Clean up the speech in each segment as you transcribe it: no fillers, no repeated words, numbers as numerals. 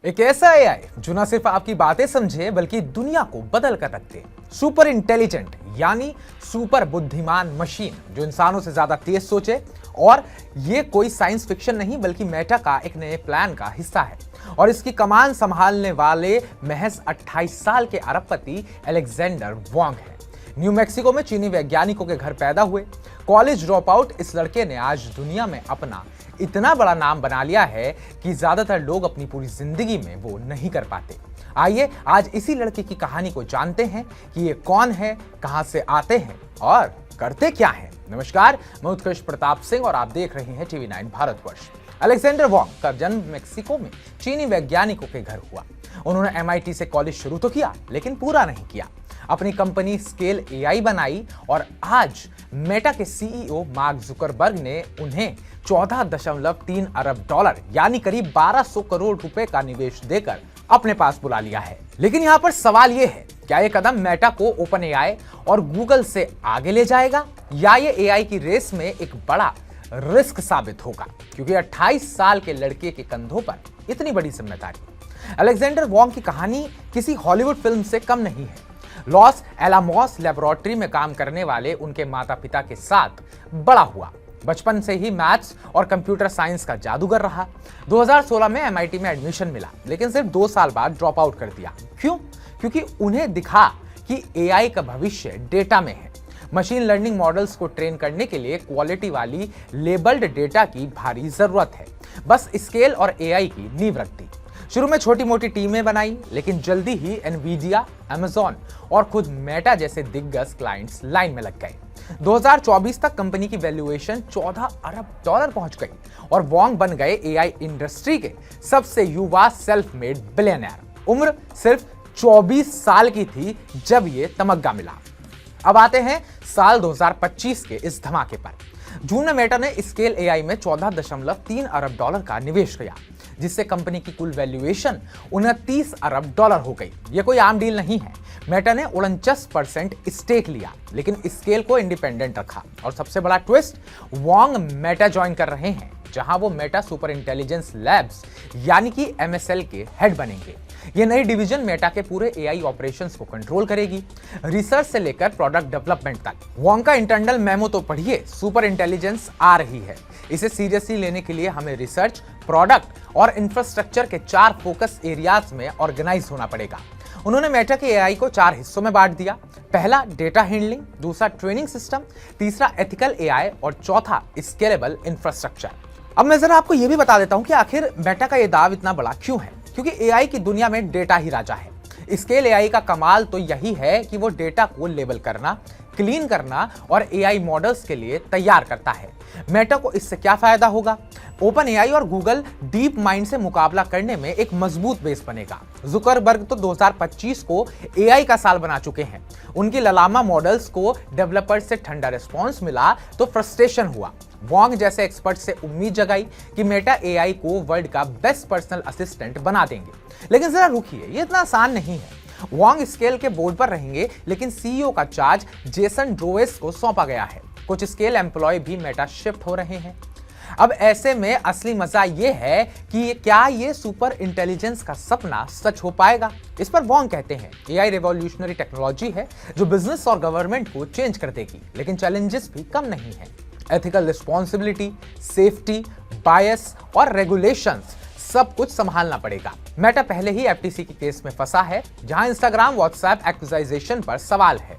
एक ऐसा एआई जो न सिर्फ आपकी बातें समझे बल्कि दुनिया को बदल कर रख दे। सुपर इंटेलिजेंट यानी सुपर बुद्धिमान मशीन जो इंसानों से ज्यादा तेज सोचे। और ये कोई साइंस फिक्शन नहीं बल्कि मेटा का एक नए प्लान का हिस्सा है। और इसकी कमान संभालने वाले महज 28 साल के अरबपति अलेक्जेंडर वॉन्ग हैं। न्यू मैक्सिको में चीनी वैज्ञानिकों के घर पैदा हुए कॉलेज ड्रॉप आउट इस लड़के ने आज दुनिया में अपना इतना बड़ा नाम बना लिया है कि ज्यादातर लोग अपनी पूरी जिंदगी में वो नहीं कर पाते। आइए आज इसी लड़के की कहानी को जानते हैं कि ये कौन है, कहां से आते हैं और करते क्या हैं। नमस्कार, मैं उत्कृष्ट प्रताप सिंह और आप देख रहे हैं टीवी 9 भारतवर्ष। अलेक्जेंडर वॉन्ग का जन्म मेक्सिको में चीनी वैज्ञानिकों के घर हुआ। उन्होंने MIT से कॉलेज शुरू तो किया लेकिन पूरा नहीं किया। अपनी कंपनी स्केल AI बनाई और आज मेटा के CEO मार्क जुकरबर्ग ने उन्हें 14.3 अरब डॉलर यानी करीब 1200 करोड़ रुपए का निवेश देकर अपने पास बुला लिया है। लेकिन यहां पर सवाल यह है, क्या यह कदम मेटा को ओपन AI और गूगल से आगे ले जाएगा या ये AI की रेस में एक बड़ा रिस्क साबित होगा, क्योंकि 28 साल के लड़के के कंधों पर इतनी बड़ी जिम्मेदारी। अलेक्जेंडर वॉन्ग की कहानी किसी हॉलीवुड फिल्म से कम नहीं है। लॉस एलामोस लेबोरेटरी में काम करने वाले उनके माता पिता के साथ बड़ा हुआ। बचपन से ही मैथ्स और कंप्यूटर साइंस का जादूगर रहा। 2016 में MIT में एडमिशन मिला लेकिन सिर्फ 2 साल बाद ड्रॉप आउट कर दिया। क्यों? क्योंकि उन्हें दिखा कि AI का भविष्य डेटा में है। मशीन लर्निंग मॉडल्स को ट्रेन करने के लिए क्वालिटी वाली लेबल्ड डेटा की भारी जरूरत है। बस स्केल और AI की नींव रख दी। शुरू में छोटी मोटी टीमें बनाई लेकिन जल्दी ही एनवीडिया, अमेजॉन और खुद मेटा जैसे दिग्गज क्लाइंट्स लाइन में लग गए। 2024 तक कंपनी की वैल्यूएशन 14 अरब डॉलर पहुंच गई और वॉन्ग बन गए AI इंडस्ट्री के सबसे युवा सेल्फ मेड बिलियनर। उम्र सिर्फ 24 साल की थी जब ये तमग्गा मिला। अब आते हैं साल 2025 के इस धमाके पर। जून में मेटा ने स्केल AI में 14.3 अरब डॉलर का निवेश किया, जिससे कंपनी की कुल वैल्यूएशन 29 अरब डॉलर हो गई। यह कोई आम डील नहीं है। मेटा ने 49% स्टेक लिया लेकिन स्केल को इंडिपेंडेंट रखा। और सबसे बड़ा ट्विस्ट, वॉन्ग मेटा ज्वाइन कर रहे हैं जहां वो मेटा सुपर इंटेलिजेंस लैब्स यानी कि MSL के हेड बनेंगे। ये नई डिवीजन मेटा के पूरे AI ऑपरेशंस को कंट्रोल करेगी, रिसर्च से लेकर प्रोडक्ट डेवलपमेंट तक। वॉन्ग का इंटरनल मेमो तो पढ़िए, सुपर इंटेलिजेंस आ रही है। इसे सीरियसली लेने के लिए हमें रिसर्च, प्रोडक्ट और इंफ्रास्ट्रक्चर के 4 फोकस एरियाज में ऑर्गेनाइज होना पड़ेगा। उन्होंने मेटा के AI को 4 हिस्सों में बांट दिया। पहला डेटा हैंडलिंग, दूसरा ट्रेनिंग सिस्टम, तीसरा एथिकल AI और चौथा स्केलेबल इंफ्रास्ट्रक्चर। अब मैं जरा आपको यह भी बता देता हूं कि आखिर मेटा का यह दाव इतना बड़ा क्यों है। क्योंकि AI की दुनिया में डेटा ही राजा है। स्केल AI का कमाल तो यही है कि वो डेटा को लेबल करना, क्लीन करना और AI मॉडल्स के लिए तैयार करता है। मेटा को इससे क्या फायदा होगा? ओपन AI और गूगल डीप माइंड से मुकाबला करने में एक मजबूत बेस बनेगा। जुकरबर्ग तो 2025 को AI का साल बना चुके हैं। उनकी ललामा मॉडल्स को डेवलपर्स से ठंडा रिस्पॉन्स मिला तो फ्रस्ट्रेशन हुआ। वॉन्ग जैसे एक्सपर्ट से उम्मीद जगाई कि मेटा AI को वर्ल्ड का बेस्ट पर्सनल असिस्टेंट बना देंगे। लेकिन जरा रुकिए, ये इतना आसान नहीं है। वॉन्ग स्केल के बोर्ड पर रहेंगे लेकिन CEO का चार्ज जेसन ड्रोवेस को सौंपा गया है। कुछ स्केल एम्प्लॉय भी मेटा शिफ्ट हो रहे हैं। अब ऐसे में असली मजा यह है कि क्या ये सुपर इंटेलिजेंस का सपना सच हो पाएगा। इस पर वॉन्ग कहते हैं AI रेवोल्यूशनरी टेक्नोलॉजी है जो बिजनेस और गवर्नमेंट को चेंज कर देगी। लेकिन चैलेंजेस भी कम नहीं है। एथिकल रिस्पॉन्सिबिलिटी, सेफ्टी, बायस और रेगुलेशंस सब कुछ संभालना पड़ेगा। मेटा पहले ही FTC के केस में फंसा है जहां इंस्टाग्राम, व्हाट्सएप एक्विजिशन पर सवाल है।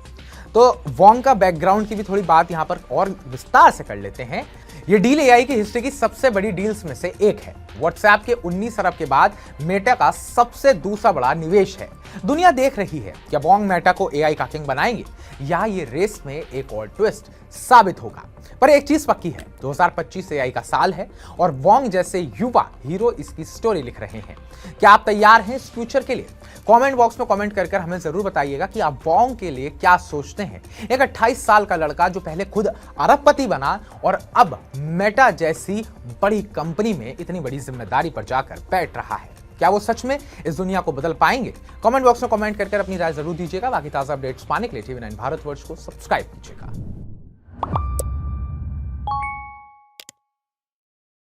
तो वॉन्ग का बैकग्राउंड की भी थोड़ी बात यहां पर और विस्तार से कर लेते हैं। ये डील AI की हिस्ट्री की सबसे बड़ी डील्स में से एक है। व्हाट्सएप के 19 अरब के बाद मेटा का सबसे दूसरा बड़ा निवेश है। दुनिया देख रही है क्या वॉन्ग मेटा को AI का किंग बनाएंगे या ये रेस में एक और ट्विस्ट साबित होगा। पर एक चीज पक्की है, 2025 AI का साल है और वॉन्ग जैसे युवा हीरो इसकी स्टोरी लिख रहे हैं। क्या आप तैयार हैं इस फ्यूचर के लिए? कमेंट बॉक्स में कमेंट कर हमें जरूर बताइएगा कि आप वॉन्ग के लिए क्या सोचते हैं। एक 28 साल का लड़का जो पहले खुद अरबपति बना और अब मेटा जैसी बड़ी कंपनी में इतनी बड़ी जिम्मेदारी पर जाकर बैठ रहा है, क्या वो सच में इस दुनिया को बदल पाएंगे? कमेंट बॉक्स में कमेंट कर अपनी राय जरूर दीजिएगा। बाकी ताजा अपडेट्स पाने के लिए टीवी 9 भारतवर्ष को सब्सक्राइब कीजिएगा।